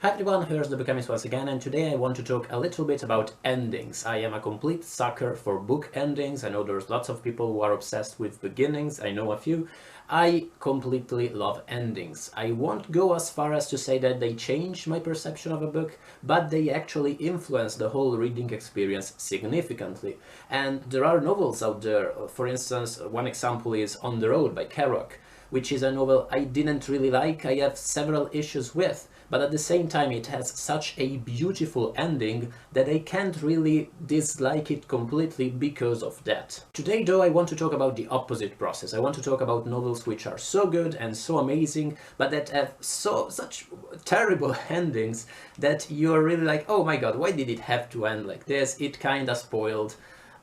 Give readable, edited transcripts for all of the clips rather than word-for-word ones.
Hi everyone, here's the Bookchemist once again, and today I want to talk a little bit about endings. I am a complete sucker for book endings. I know there's lots of people who are obsessed with beginnings, I know a few. I completely love endings. I won't go as far as to say that they change my perception of a book, but they actually influence the whole reading experience significantly. And there are novels out there, for instance, one example is On the Road by Kerouac, which is a novel I didn't really like, I have several issues with, but at the same time it has such a beautiful ending that I can't really dislike it completely because of that. Today though I want to talk about the opposite process. I want to talk about novels which are so good and so amazing, but that have such terrible endings that you're really like, oh my god, why did it have to end like this? It kinda spoiled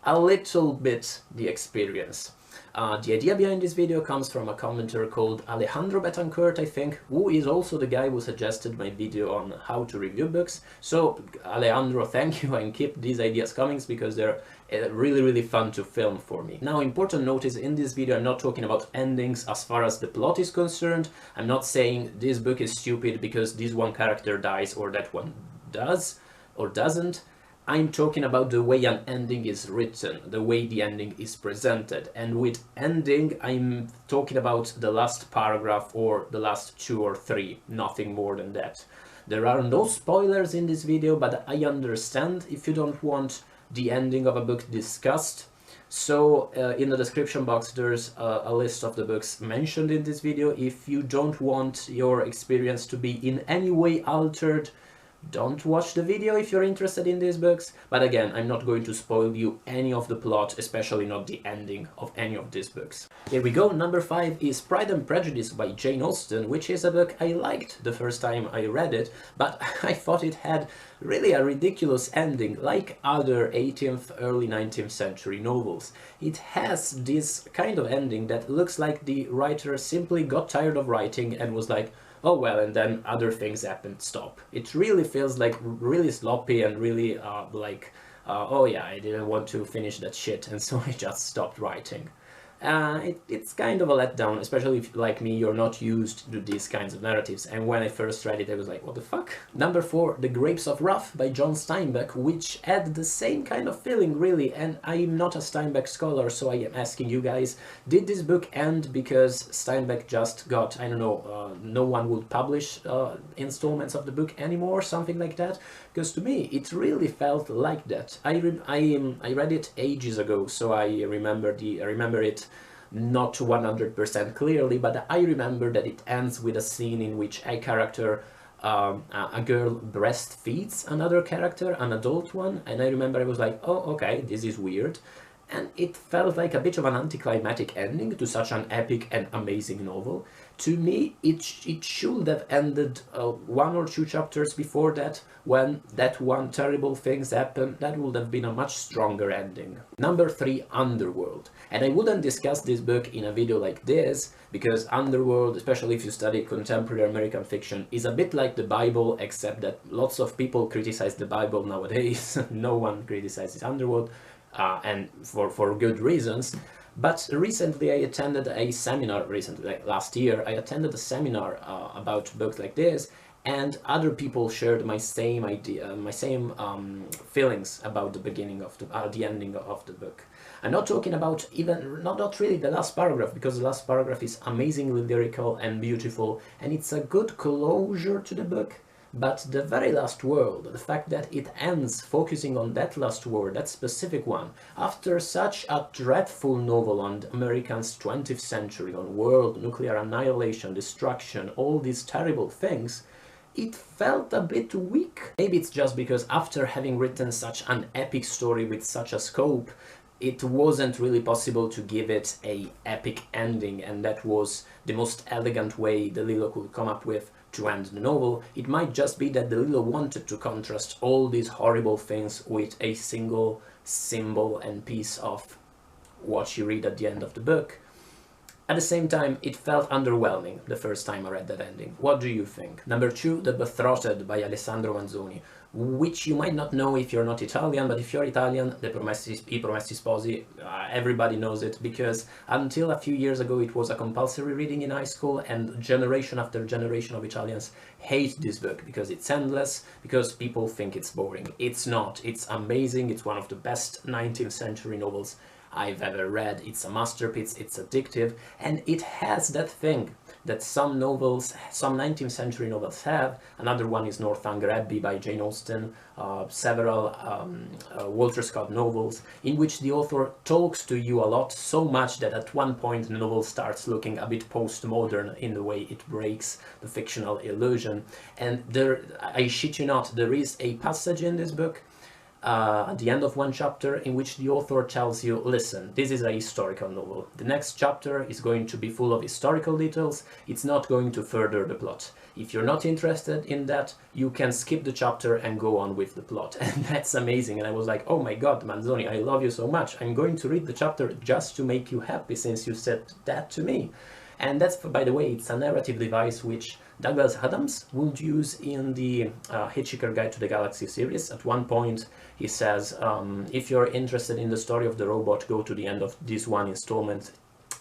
a little bit the experience. The idea behind this video comes from a commenter called Alejandro Betancourt, I think, who is also the guy who suggested my video on how to review books. So Alejandro, thank you, and keep these ideas coming because they're really fun to film for me. Now, important note is in this video I'm not talking about endings as far as the plot is concerned. I'm not saying this book is stupid because this one character dies or that one does or doesn't. I'm talking about the way an ending is written, the way the ending is presented. And with ending, I'm talking about the last paragraph or the last 2 or 3, nothing more than that. There are no spoilers in this video, but I understand if you don't want the ending of a book discussed. So in the description box there's a list of the books mentioned in this video. If you don't want your experience to be in any way altered, don't watch the video if you're interested in these books, but again, I'm not going to spoil you any of the plot, especially not the ending of any of these books. Here we go, number 5 is Pride and Prejudice by Jane Austen, which is a book I liked the first time I read it, but I thought it had really a ridiculous ending, like other 18th, early 19th century novels. It has this kind of ending that looks like the writer simply got tired of writing and was like, oh well, and then other things happened, stop. It really feels like really sloppy and really oh yeah, I didn't want to finish that shit and so I just stopped writing. It's kind of a letdown, especially if, like me, you're not used to these kinds of narratives, and when I first read it I was like, what the fuck? Number 4, The Grapes of Wrath by John Steinbeck, which had the same kind of feeling really, and I'm not a Steinbeck scholar, so I am asking you guys, did this book end because Steinbeck just got, I don't know, no one would publish installments of the book anymore, something like that? Because to me it really felt like that. I read it ages ago, so I remember it not 100% clearly, but I remember that it ends with a scene in which a character, a girl, breastfeeds another character, an adult one, and I remember I was like, oh okay, this is weird. And it felt like a bit of an anticlimactic ending to such an epic and amazing novel. To me, it should have ended 1 or 2 chapters before that, when that one terrible things happened. That would have been a much stronger ending. Number 3, Underworld. And I wouldn't discuss this book in a video like this, because Underworld, especially if you study contemporary American fiction, is a bit like the Bible, except that lots of people criticize the Bible nowadays. No one criticizes Underworld. And for good reasons. But recently I attended a seminar, like last year, I attended a seminar about books like this, and other people shared my same idea, my same feelings about the beginning of the ending of the book. I'm not talking about even, not really the last paragraph, because the last paragraph is amazingly lyrical and beautiful, and it's a good closure to the book. But the very last word, the fact that it ends focusing on that last word, that specific one, after such a dreadful novel on Americans' 20th century, on world, nuclear annihilation, destruction, all these terrible things, it felt a bit weak. Maybe it's just because after having written such an epic story with such a scope, it wasn't really possible to give it an epic ending, and that was the most elegant way DeLillo could come up with to end the novel. It might just be that DeLillo wanted to contrast all these horrible things with a single symbol and piece of what you read at the end of the book. At the same time, it felt underwhelming the first time I read that ending. What do you think? Number 2, The Betrothed by Alessandro Manzoni, which you might not know if you're not Italian, but if you're Italian, I Promessi Sposi, everybody knows it, because until a few years ago it was a compulsory reading in high school, and generation after generation of Italians hate this book because it's endless, because people think it's boring. It's not. It's amazing. It's one of the best 19th century novels I've ever read. It's a masterpiece, it's addictive, and it has that thing that some novels, some 19th century novels have. Another one is Northanger Abbey by Jane Austen, several Walter Scott novels, in which the author talks to you a lot, so much that at one point the novel starts looking a bit postmodern in the way it breaks the fictional illusion. And there, I shit you not, there is a passage in this book at the end of one chapter in which the author tells you, listen, this is a historical novel. The next chapter is going to be full of historical details. It's not going to further the plot. If you're not interested in that, you can skip the chapter and go on with the plot. And that's amazing. And I was like, oh my God, Manzoni, I love you so much. I'm going to read the chapter just to make you happy since you said that to me. And that's, by the way, it's a narrative device which Douglas Adams would use in the Hitchhiker's Guide to the Galaxy series. At one point he says, if you're interested in the story of the robot, go to the end of this one installment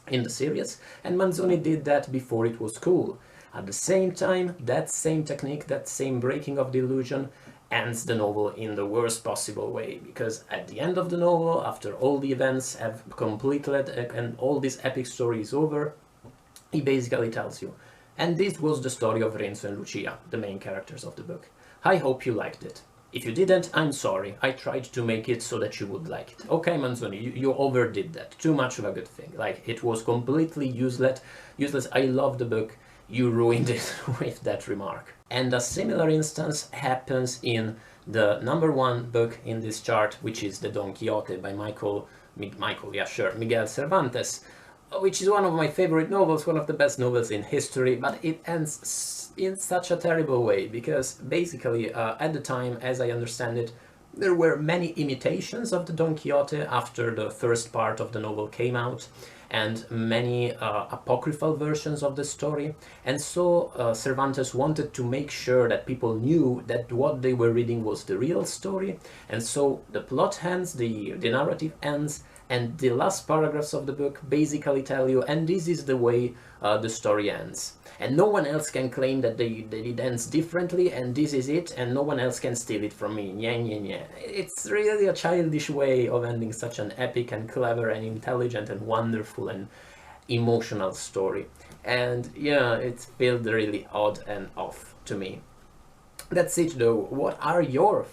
in the series. And Manzoni did that before it was cool. At the same time, that same technique, that same breaking of the illusion, ends the novel in the worst possible way, because at the end of the novel, after all the events have completed and all this epic story is over, he basically tells you, and this was the story of Renzo and Lucia, the main characters of the book. I hope you liked it. If you didn't, I'm sorry. I tried to make it so that you would like it. Okay, Manzoni, you overdid that. Too much of a good thing. Like, it was completely useless. I love the book. You ruined it with that remark. And a similar instance happens in the #1 book in this chart, which is the Don Quixote by Miguel Cervantes, which is one of my favorite novels, one of the best novels in history, but it ends in such a terrible way, because basically at the time, as I understand it, there were many imitations of the Don Quixote after the first part of the novel came out, and many apocryphal versions of the story, and so Cervantes wanted to make sure that people knew that what they were reading was the real story, and so the plot ends, the narrative ends, and the last paragraphs of the book basically tell you, and this is the way the story ends. And no one else can claim that it ends differently, and this is it, and no one else can steal it from me. Nya, nya, nya. It's really a childish way of ending such an epic and clever and intelligent and wonderful and emotional story. And yeah, it felt really odd and off to me. That's it though. What are your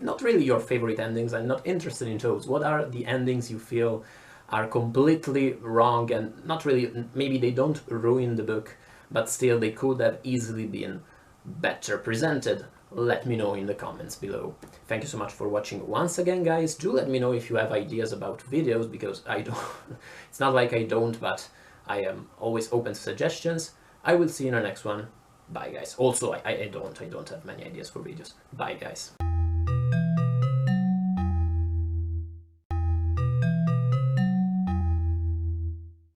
not really your favorite endings? I'm not interested in those. What are the endings you feel are completely wrong and not really, maybe they don't ruin the book, but still they could have easily been better presented? Let me know in the comments below. Thank you so much for watching once again, guys. Do let me know if you have ideas about videos, because I don't, it's not like I don't, but I am always open to suggestions. I will see you in the next one. Bye, guys. Also, I don't have many ideas for videos. Bye, guys.